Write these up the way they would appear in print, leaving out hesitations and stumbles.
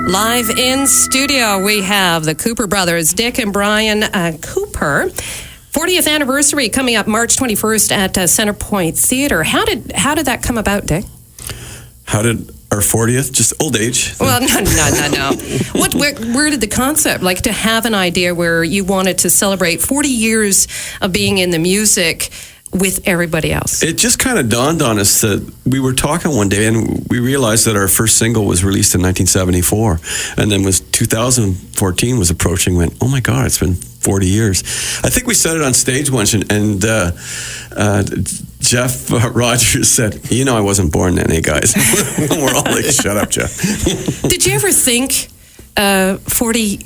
Live in studio, we have the Cooper brothers, Dick and Brian Cooper. 40th anniversary coming up March 21st at Centrepointe Theatre. How did that come about, Dick? How did our 40th? Just old age? Well, no. Where did the concept, like to have an idea where you wanted to celebrate 40 years of being in the music with everybody else? It just kind of dawned on us that we were talking one day and we realized that our first single was released in 1974, and then 2014 was approaching. Went, oh my God, it's been 40 years. I think we said it on stage once, and Jeff Rogers said, I wasn't born then, hey guys. We're all like, shut up, Jeff. Did you ever think 40,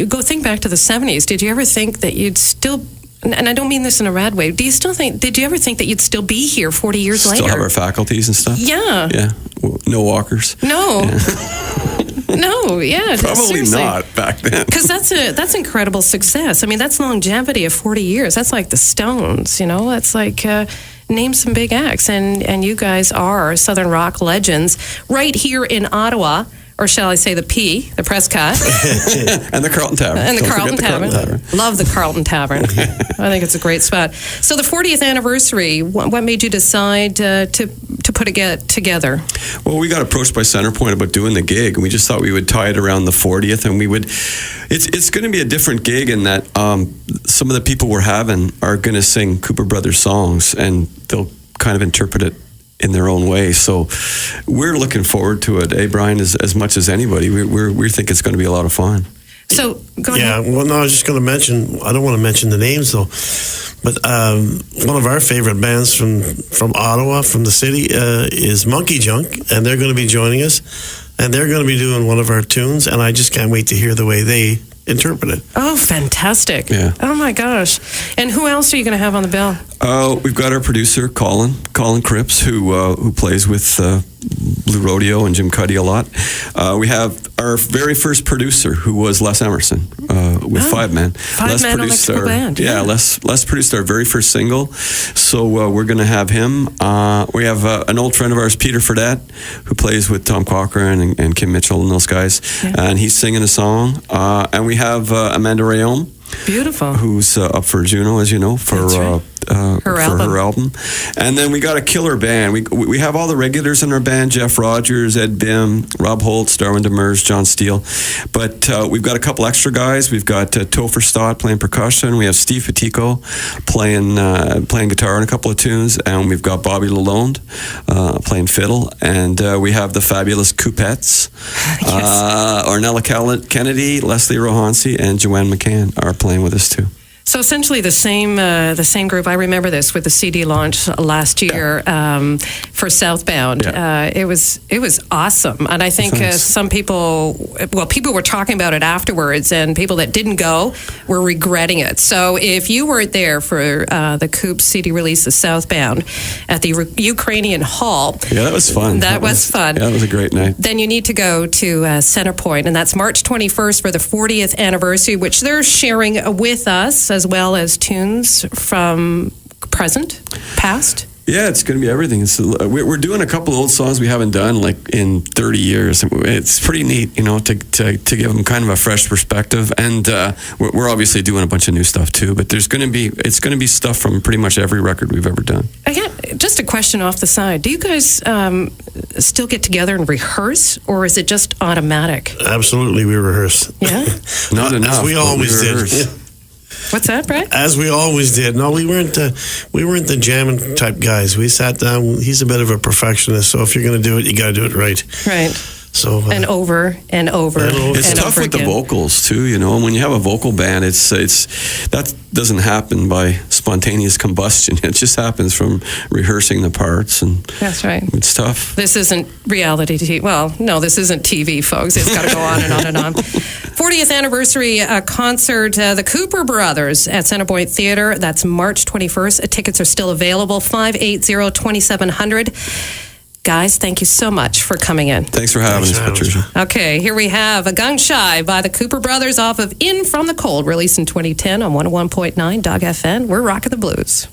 go think back to the 70s, did you ever think that you'd still, and I don't mean this in a rad way, did you ever think that you'd still be here 40 years later? Still have our faculties and stuff? Yeah. Yeah. No walkers? No. Yeah. No, yeah. Probably seriously. not back then. Because that's incredible success. I mean, that's longevity of 40 years. That's like the Stones, That's like, name some big acts. And you guys are Southern rock legends right here in Ottawa. Or shall I say the Prescott. And the Carlton Tavern. And the Carlton Tavern. Love the Carlton Tavern. I think it's a great spot. So the 40th anniversary, what made you decide to put it together? Well, we got approached by Centrepointe about doing the gig, and we just thought we would tie it around the 40th, and we would... It's going to be a different gig in that some of the people we're having are going to sing Cooper Brothers songs, and they'll kind of interpret it in their own way. So we're looking forward to it, Brian, as much as anybody. We think it's going to be a lot of fun. So, go ahead. Yeah, well, no, I was just going to mention, I don't want to mention the names though, but one of our favorite bands from Ottawa, from the city, is MONKEYJUNK, and they're going to be joining us, and they're going to be doing one of our tunes, and I just can't wait to hear the way they interpret it. Oh, fantastic. Yeah. Oh my gosh. And who else are you going to have on the bill? We've got our producer, COLIN CRIPPS, who plays with Blue Rodeo and Jim Cuddy a lot. We have our very first producer, who was Les Emerson with Five Men. Five Men produced on the band. Yeah, Les produced our very first single. So we're going to have him. We have an old friend of ours, Peter FREDETTE, who plays with Tom Cochrane and Kim Mitchell and those guys. Yeah. And he's singing a song. And we have AMANDA RHEAUME. Beautiful. Who's up for Juno, as you know, for her album. And then we got a killer band. We have all the regulars in our band: Jeff Rogers, Ed Bim, Rob Holtz, Darwin Demers, John Steele. But we've got a couple extra guys. We've got Topher Stott playing percussion. We have Steve Piticco playing guitar in a couple of tunes, and we've got Bobby Lalonde playing fiddle. And we have the fabulous Coupettes, Ornella Kennedy, Leslie Rohansi, and Joanne McCann are playing with us too. So essentially the same group. I remember this with the CD launch last year for Southbound. Yeah. It was awesome, and I think some people were talking about it afterwards, and people that didn't go were regretting it. So if you weren't there for the Coop CD release of Southbound at the Ukrainian Hall, that was fun. That was fun. Yeah, it was a great night. Then you need to go to Centrepointe, and that's March 21st for the 40th anniversary, which they're sharing with us, as well as tunes from present, past. Yeah, it's going to be everything. We're doing a couple of old songs we haven't done like in 30 years. It's pretty neat, to give them kind of a fresh perspective. And we're obviously doing a bunch of new stuff too. But it's going to be stuff from pretty much every record we've ever done. Again, just a question off the side: do you guys still get together and rehearse, or is it just automatic? Absolutely, we rehearse. Yeah, not enough. As we always did. What's that, Brett? As we always did. No, we weren't the jamming type guys. We sat down. He's a bit of a perfectionist, so if you're going to do it, you got to do it right. Right. So and over and over. It's and tough over with again. the vocals too, And when you have a vocal band, it's that doesn't happen by spontaneous combustion. It just happens from rehearsing the parts, and that's right. It's tough. This isn't reality TV. Well, no, this isn't TV, folks. It's got to go on and on and on. 40th anniversary concert, the Cooper Brothers at Centrepointe Theatre. That's March 21st. Tickets are still available. 580-2700. Guys, thank you so much for coming in. Thanks for having us, Patricia. Okay, here we have A Gun Shy by the Cooper Brothers off of In From the Cold, released in 2010 on 101.9 DAWG FM. We're rocking the blues.